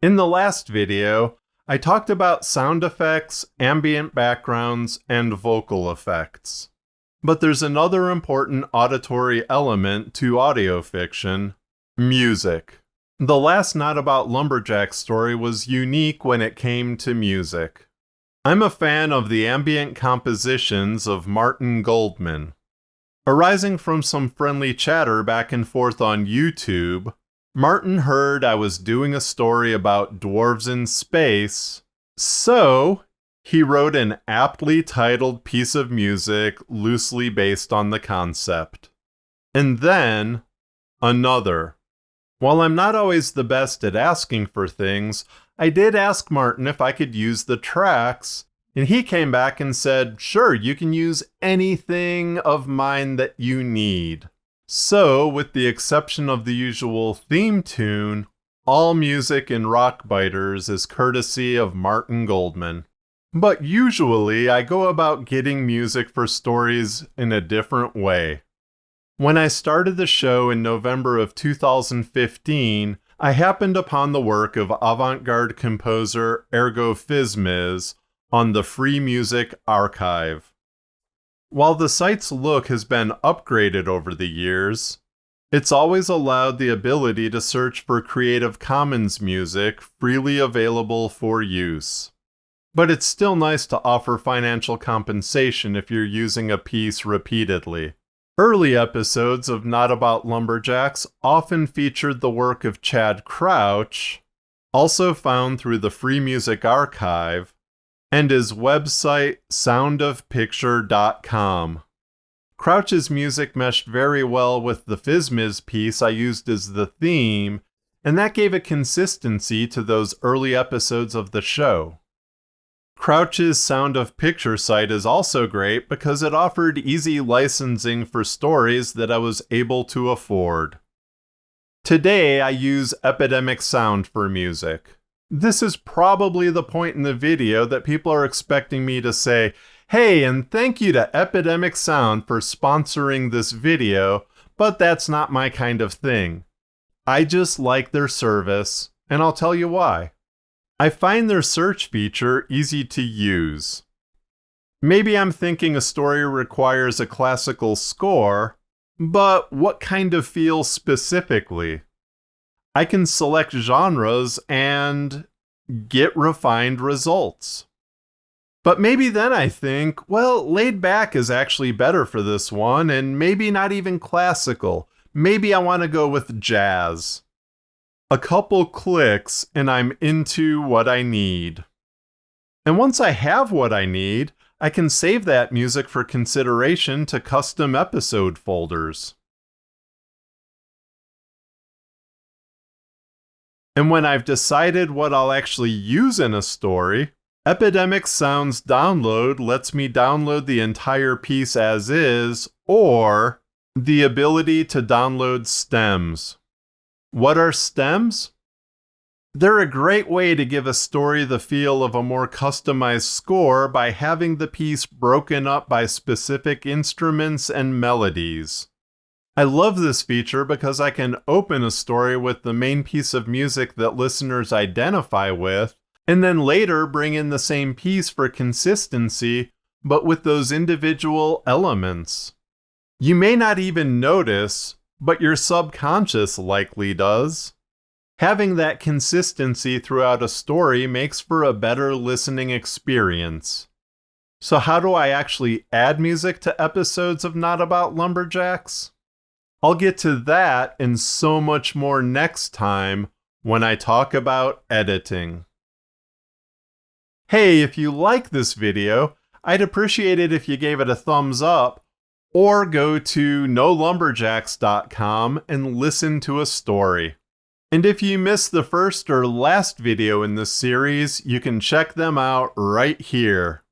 In the last video, I talked about sound effects, ambient backgrounds, and vocal effects. But there's another important auditory element to audio fiction: music. The last Not About Lumberjacks story was unique when it came to music. I'm a fan of the ambient compositions of Martin Goldman. Arising from some friendly chatter back and forth on YouTube, Martin heard I was doing a story about dwarves in space, so he wrote an aptly titled piece of music loosely based on the concept. And then, another. While I'm not always the best at asking for things, I did ask Martin if I could use the tracks, and he came back and said, sure, you can use anything of mine that you need. So, with the exception of the usual theme tune, all music in Rockbiters is courtesy of Martin Goldman. But usually, I go about getting music for stories in a different way. When I started the show in November of 2015, I happened upon the work of avant-garde composer Ergo Fizmiz on the Free Music Archive. While the site's look has been upgraded over the years, it's always allowed the ability to search for Creative Commons music freely available for use. But it's still nice to offer financial compensation if you're using a piece repeatedly. Early episodes of Not About Lumberjacks often featured the work of Chad Crouch, also found through the Free Music Archive, and his website soundofpicture.com. Crouch's music meshed very well with the Fizmiz piece I used as the theme, and that gave a consistency to those early episodes of the show. Crouch's Sound of Picture site is also great because it offered easy licensing for stories that I was able to afford. Today I use Epidemic Sound for music. This is probably the point in the video that people are expecting me to say, hey, and thank you to Epidemic Sound for sponsoring this video, but that's not my kind of thing. I just like their service, and I'll tell you why. I find their search feature easy to use. Maybe I'm thinking a story requires a classical score, but what kind of feel specifically? I can select genres and get refined results. But maybe then I think, well, laid back is actually better for this one, and maybe not even classical. Maybe I want to go with jazz. A couple clicks and I'm into what I need. And once I have what I need, I can save that music for consideration to custom episode folders. And when I've decided what I'll actually use in a story, Epidemic Sound's download lets me download the entire piece as is, or the ability to download stems. What are stems? They're a great way to give a story the feel of a more customized score by having the piece broken up by specific instruments and melodies. I love this feature because I can open a story with the main piece of music that listeners identify with, and then later bring in the same piece for consistency, but with those individual elements. You may not even notice, but your subconscious likely does. Having that consistency throughout a story makes for a better listening experience. So how do I actually add music to episodes of Not About Lumberjacks? I'll get to that and so much more next time when I talk about editing. Hey, if you like this video, I'd appreciate it if you gave it a thumbs up, or go to nolumberjacks.com and listen to a story. And if you missed the first or last video in this series, you can check them out right here.